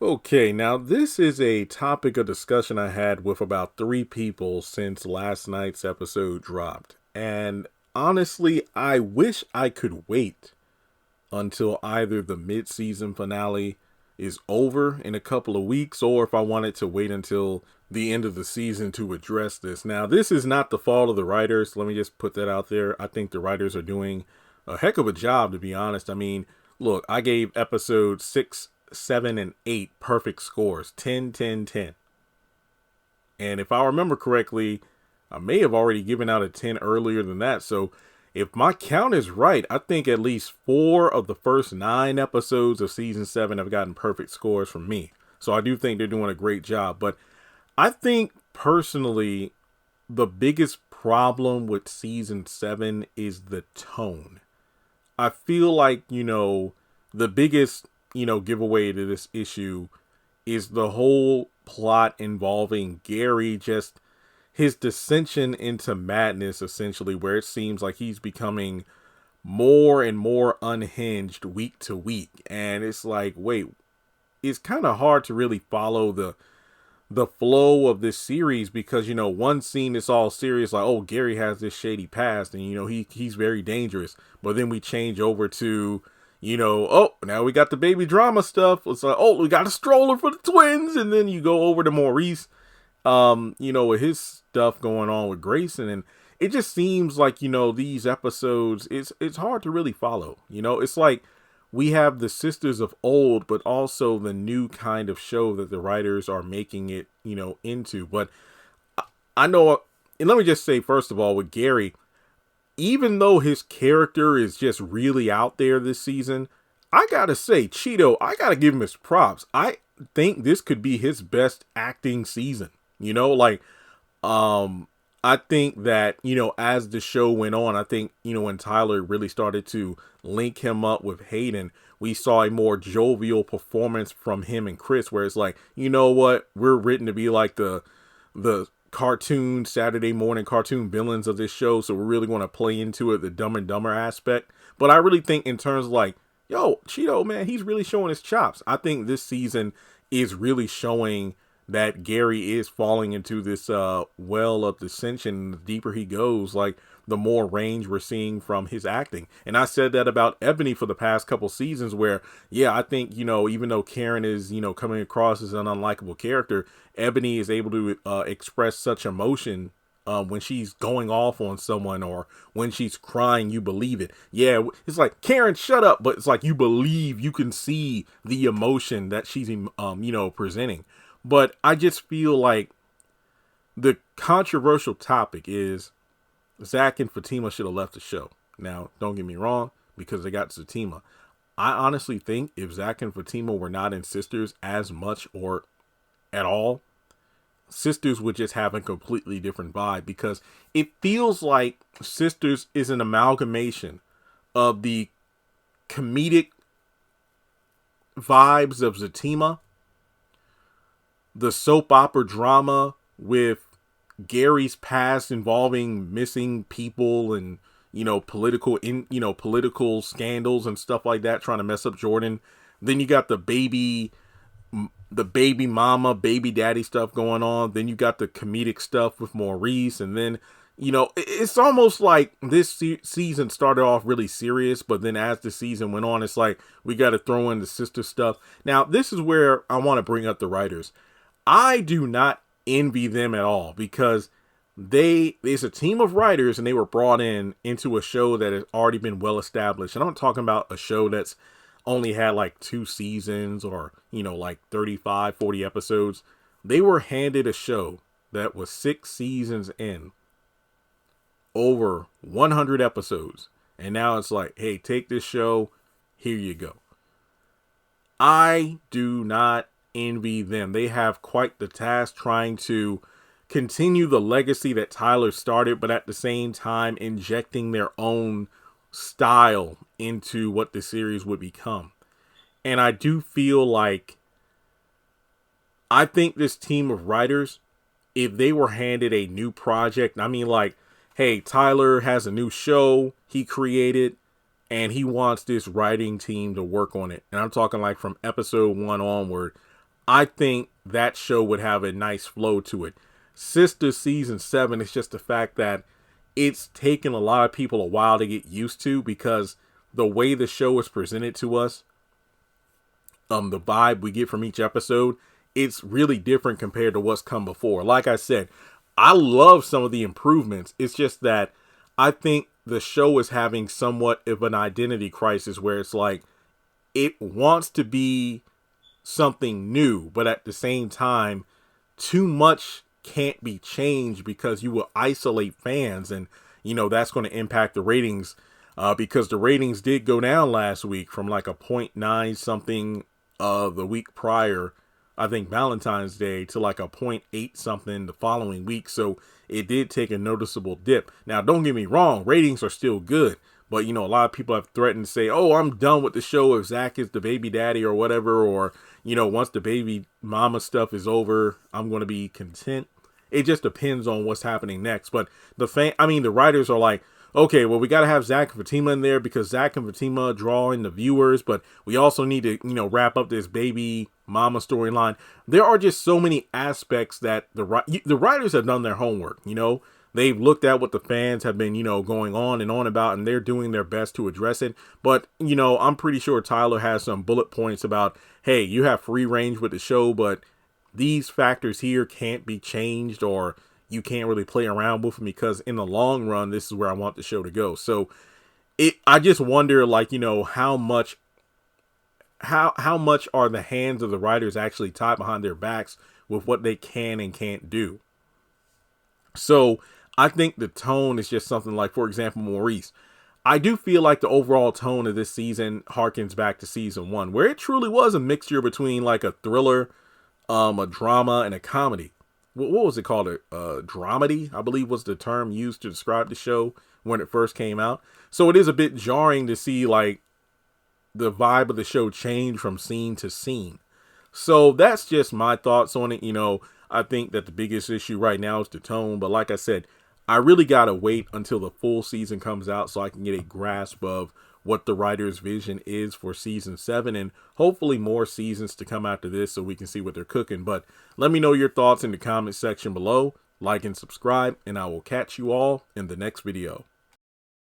Okay, now this is a topic of discussion I had with about three people since last night's episode dropped. And honestly, I wish I could wait until either the mid-season finale is over in a couple of weeks, or if I wanted to wait until the end of the season to address this. Now, this is not the fault of the writers. Let me just put that out there. I think the writers are doing a heck of a job, to be honest. I mean, look, I gave episodes 6, 7, and 8 perfect scores, 10, 10, 10. And if I remember correctly, I may have already given out a 10 earlier than that. So if my count is right, I think at least 4 of the first 9 episodes of season 7 have gotten perfect scores from me. So I do think they're doing a great job. But I think personally, the biggest problem with season 7 is the tone. I feel like, the biggest, giveaway to this issue is the whole plot involving Gary, just his dissension into madness, essentially, where it seems like he's becoming more and more unhinged week to week. And it's like, wait, it's kind of hard to really follow the flow of this series because, one scene is all serious, like, oh, Gary has this shady past and, he's very dangerous. But then we change over to, oh, now we got the baby drama stuff. It's like, oh, we got a stroller for the twins. And then you go over to Maurice, with his stuff going on with Grayson. And it just seems like, these episodes, it's hard to really follow. It's like we have the sisters of old, but also the new kind of show that the writers are making it, into. But I know, and let me just say, first of all, with Gary, even though his character is just really out there this season, I gotta say, Cheeto, I gotta give him his props. I think this could be his best acting season. I think that, as the show went on, I think, when Tyler really started to link him up with Hayden, we saw a more jovial performance from him and Chris, where it's like, you know what, we're written to be like the cartoon Saturday morning cartoon villains of this show, so we're really going to play into it, the Dumb and Dumber aspect. But I really think in terms of like, yo, Cheeto, man, he's really showing his chops. I think this season is really showing that Gary is falling into this well of dissension. The deeper he goes, like, the more range we're seeing from his acting. And I said that about Ebony for the past couple seasons where, yeah, I think, even though Karen is, coming across as an unlikable character, Ebony is able to express such emotion when she's going off on someone or when she's crying. You believe it. Yeah, it's like, Karen, shut up. But it's like you believe, you can see the emotion that she's, presenting. But I just feel like the controversial topic is Zach and Fatima should have left the show. Now, don't get me wrong, because they got Zatima. I honestly think if Zach and Fatima were not in Sisters as much or at all, Sisters would just have a completely different vibe, because it feels like Sisters is an amalgamation of the comedic vibes of Zatima, the soap opera drama with Gary's past involving missing people and, political scandals and stuff like that, trying to mess up Jordan. Then you got the baby mama, baby daddy stuff going on. Then you got the comedic stuff with Maurice. And then, it's almost like this season started off really serious, but then as the season went on, it's like, we got to throw in the sister stuff. Now, this is where I want to bring up the writers. I do not envy them at all, because there's a team of writers and they were brought into a show that has already been well established. And I'm talking about a show that's only had like 2 seasons or, like 35, 40 episodes. They were handed a show that was 6 seasons in, over 100 episodes. And now it's like, hey, take this show. Here you go. I do not envy them. They have quite the task trying to continue the legacy that Tyler started, but at the same time injecting their own style into what the series would become. And I do feel like, I think this team of writers, if they were handed a new project, I mean, like, hey, Tyler has a new show he created and he wants this writing team to work on it. And I'm talking like from episode 1 onward. I think that show would have a nice flow to it. Sistas season 7 is just the fact that it's taken a lot of people a while to get used to, because the way the show is presented to us, the vibe we get from each episode, it's really different compared to what's come before. Like I said, I love some of the improvements. It's just that I think the show is having somewhat of an identity crisis, where it's like it wants to be something new, but at the same time, too much can't be changed because you will isolate fans, and that's going to impact the ratings, because the ratings did go down last week from like a .9 something the week prior, I think Valentine's Day, to like a .8 something the following week. So it did take a noticeable dip. Now, don't get me wrong, ratings are still good, but a lot of people have threatened to say, oh, I'm done with the show if Zach is the baby daddy or whatever, or once the baby mama stuff is over, I'm going to be content. It just depends on what's happening next. But the writers are like, okay, well, we got to have Zach and Fatima in there because Zach and Fatima draw in the viewers, but we also need to, wrap up this baby mama storyline. There are just so many aspects that the writers have done their homework. They've looked at what the fans have been, going on and on about, and they're doing their best to address it. But, I'm pretty sure Tyler has some bullet points about, hey, you have free range with the show, but these factors here can't be changed, or you can't really play around with them, because in the long run, this is where I want the show to go. So I just wonder, like, how much are the hands of the writers actually tied behind their backs with what they can and can't do. So I think the tone is just something like, for example, Maurice. I do feel like the overall tone of this season harkens back to season 1, where it truly was a mixture between like a thriller, a drama, and a comedy. What was it called? A dramedy, I believe, was the term used to describe the show when it first came out. So it is a bit jarring to see like the vibe of the show change from scene to scene. So that's just my thoughts on it. I think that the biggest issue right now is the tone. But like I said, I really got to wait until the full season comes out so I can get a grasp of what the writer's vision is for season 7, and hopefully more seasons to come after this so we can see what they're cooking. But let me know your thoughts in the comment section below. Like and subscribe, and I will catch you all in the next video.